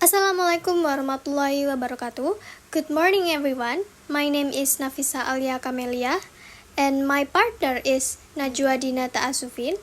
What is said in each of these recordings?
Assalamualaikum warahmatullahi wabarakatuh. Good morning everyone. My name is Nafisa Alia Kamelia and my partner is Najwa Dinata Asufin.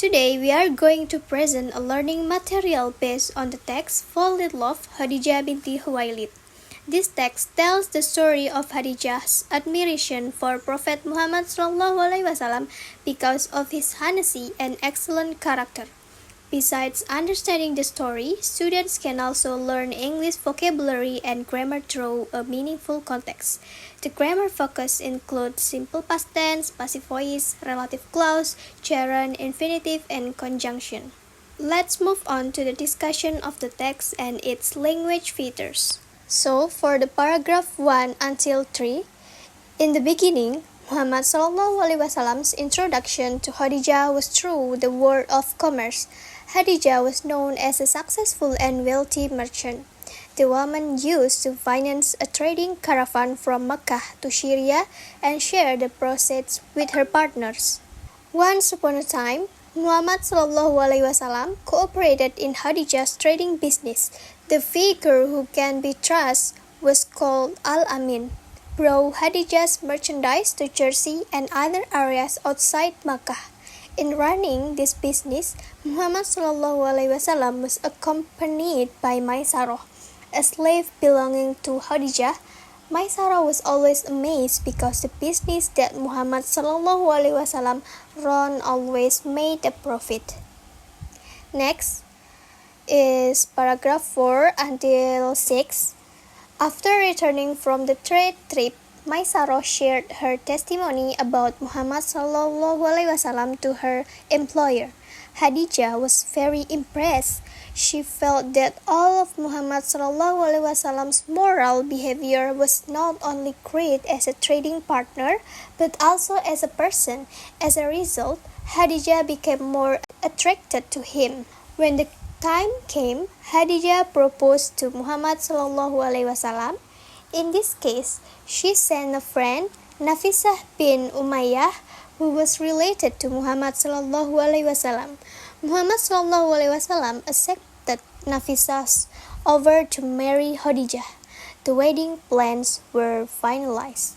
Today we are going to present a learning material based on the text Fall in Love Khadijah binti Khuwailid. This text tells the story of Khadijah's admiration for Prophet Muhammad SAW because of his honesty and excellent character. Besides understanding the story, students can also learn English vocabulary and grammar through a meaningful context. The grammar focus includes simple past tense, passive voice, relative clause, gerund, infinitive, and conjunction. Let's move on to the discussion of the text and its language features. So, for the paragraph 1 until 3, in the beginning, Muhammad SAW introduction to Khadijah was through the world of commerce. Khadijah was known as a successful and wealthy merchant. The woman used to finance a trading caravan from Mecca to Syria and share the proceeds with her partners. Once upon a time, Muhammad SAW cooperated in Khadijah's trading business. The figure who can be trusted was called Al-Amin. Brought Khadijah's merchandise to Jersey and other areas outside Makkah. In running this business, Muhammad SAW was accompanied by Maisarah, a slave belonging to Khadijah. Maisarah was always amazed because the business that Muhammad SAW ran always made a profit. Next is paragraph 4 until 6. After returning from the trade trip, Maisarah shared her testimony about Muhammad SAW to her employer. Khadijah was very impressed. She felt that all of Muhammad SAW's moral behavior was not only great as a trading partner, but also as a person. As a result, Khadijah became more attracted to him. When the time came, Khadijah proposed to Muhammad SAW. In this case, she sent a friend, Nafisah bin Umayyah, who was related to Muhammad SAW. Muhammad SAW accepted Nafisah's offer to marry Khadijah. The wedding plans were finalized.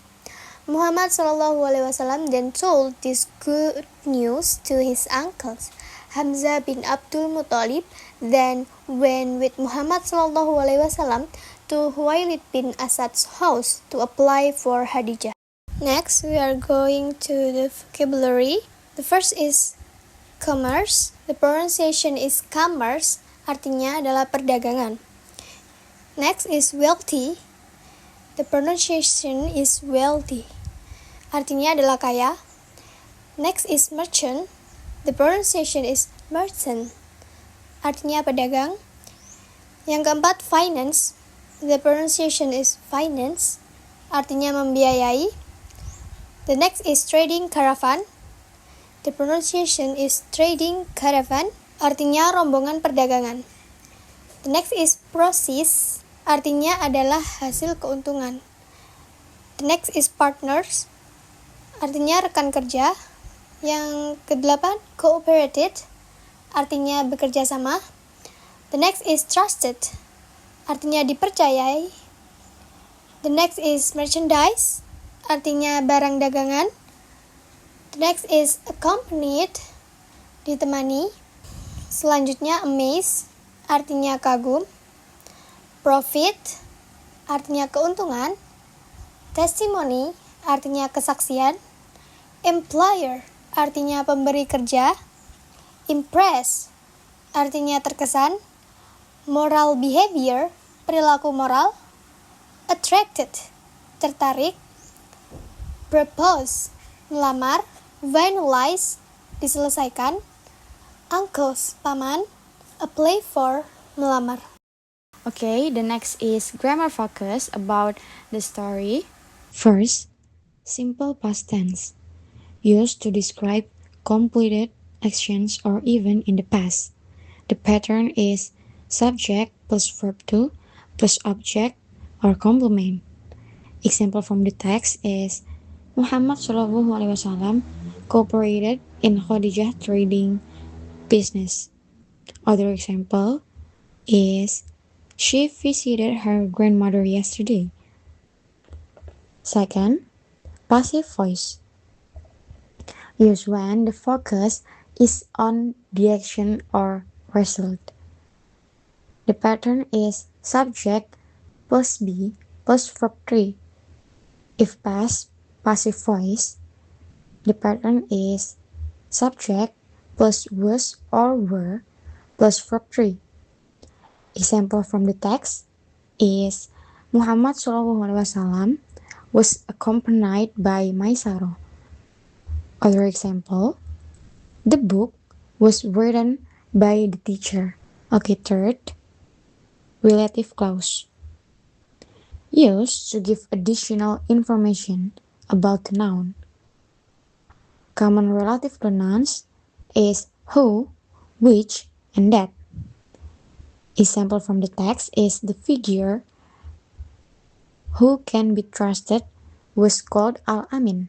Muhammad SAW then told this good news to his uncles. Hamzah bin Abdul Muttalib then went with Muhammad SAW to Khuwailid bin Asad's house to apply for Khadijah. Next, we are going to the vocabulary. The first is commerce. The pronunciation is commerce, artinya adalah perdagangan. Next is wealthy. The pronunciation is wealthy, artinya adalah kaya. Next is merchant. The pronunciation is merchant, artinya pedagang. Yang keempat, finance. The pronunciation is finance, artinya membiayai. The next is trading caravan. The pronunciation is trading caravan, artinya rombongan perdagangan. The next is proceeds, artinya adalah hasil keuntungan. The next is partners, artinya rekan kerja. Yang kedelapan, cooperated, artinya bekerja sama. The next is trusted, artinya dipercayai. The next is merchandise, artinya barang dagangan. The next is accompanied, ditemani. Selanjutnya amaze, artinya kagum. Profit, artinya keuntungan. Testimony, artinya kesaksian. Employer, artinya pemberi kerja. Impress, artinya terkesan. Moral behavior, perilaku moral. Attracted, tertarik. Propose, melamar. Finalize, diselesaikan. Uncles, paman. Apply for, melamar. Okay, the next is grammar focus about the story. First, simple past tense, used to describe completed actions or even in the past. The pattern is subject plus verb to plus object or complement. Example from the text is Muhammad SAW cooperated in Khadijah trading business. Other example is She visited her grandmother yesterday. Second, passive voice. Use when the focus is on the action or result. The pattern is subject plus be plus verb 3. If past, passive voice, the pattern is subject plus was or were plus verb 3. Example from the text is Muhammad SAW was accompanied by Maisaro. Other example, the book was written by the teacher. Okay, third, relative clause. Used to give additional information about the noun. Common relative pronouns is who, which, and that. Example from the text is the figure who can be trusted was called Al-Amin.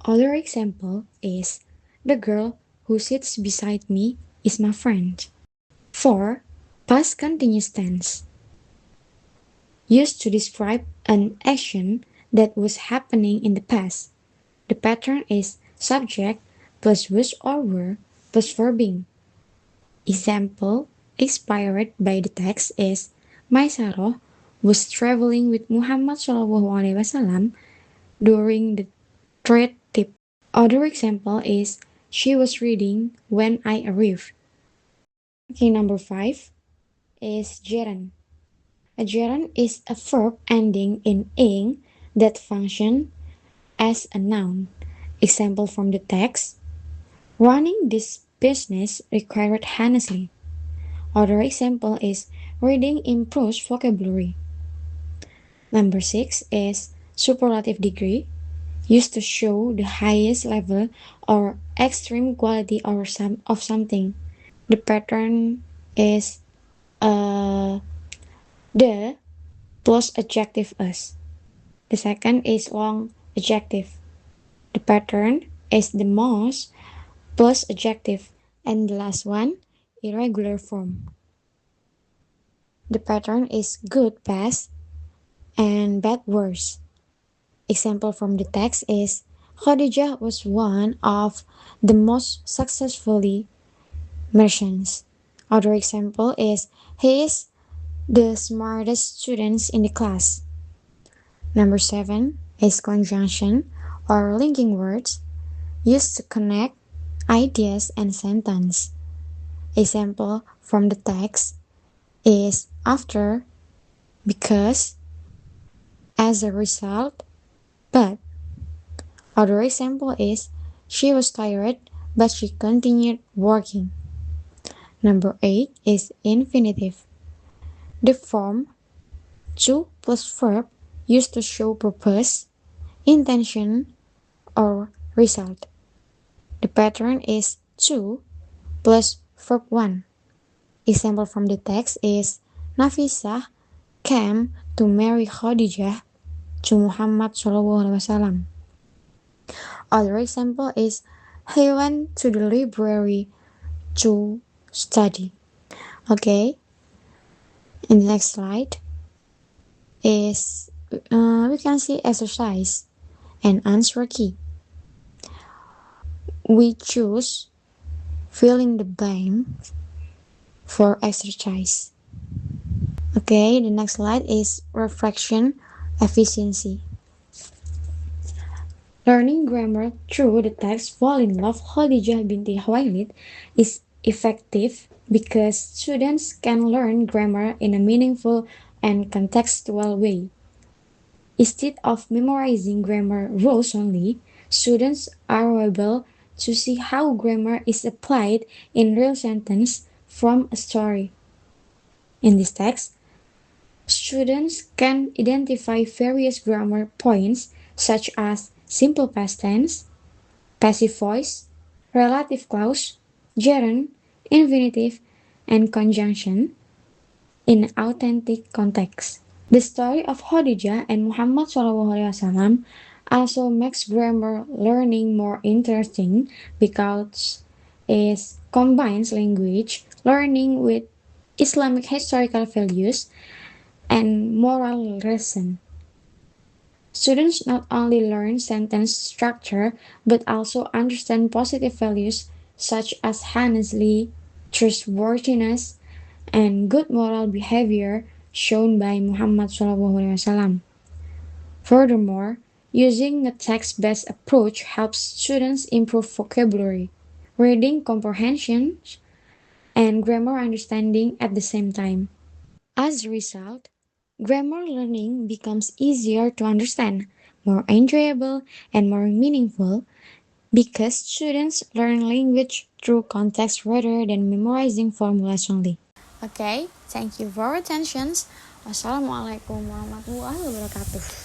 Other example is the girl who sits beside me is my friend. 4. Past continuous tense. Used to describe an action that was happening in the past. The pattern is subject plus was or were plus verbing. Example inspired by the text is Maisarah was traveling with Muhammad SAW during the trade trip. Other example is she was reading when I arrived. Okay, number 5 is gerund. A gerund is a verb ending in ing that function as a noun. Example from the text, running this business required honestly. Other example is reading improves vocabulary. Number 6 is superlative degree, used to show the highest level or extreme quality or of something. The pattern is the plus adjective us. The second is long adjective. The pattern is the most plus adjective. And the last one, irregular form. The pattern is good past and bad worse. Example from the text is Khadijah was one of the most successfully merchants. Other example is he is the smartest students in the class. Number 7 is conjunction or linking words used to connect ideas and sentence. Example from the text is after, because, as a result, but. Other example is she was tired but she continued working. Number 8 is infinitive. The form to plus verb used to show purpose, intention, or result. The pattern is to plus verb 1. Example from the text is Nafisah came to marry Khadijah to Muhammad SAW. Other example is he went to the library to study. Okay, in the next slide is we can see exercise and answer key. We choose filling the blank for exercise. Okay, the next slide is reflection efficiency. Learning grammar through the text Fall in Love Khadijah binti Khuwailid is effective because students can learn grammar in a meaningful and contextual way. Instead of memorizing grammar rules only, students are able to see how grammar is applied in real sentence from a story. In this text, students can identify various grammar points such as simple past tense, passive voice, relative clause, gerund, infinitive, and conjunction in authentic context. The story of Khadijah and Muhammad SAW also makes grammar learning more interesting because it combines language learning with Islamic historical values, and moral lesson. Students not only learn sentence structure but also understand positive values such as honesty, trustworthiness, and good moral behavior shown by Muhammad SAW. Furthermore, using a text-based approach helps students improve vocabulary, reading comprehension, and grammar understanding at the same time. As a result, grammar learning becomes easier to understand, more enjoyable, and more meaningful because students learn language through context rather than memorizing formulas only. Okay, thank you for your attention. Wassalamualaikum warahmatullahi wabarakatuh.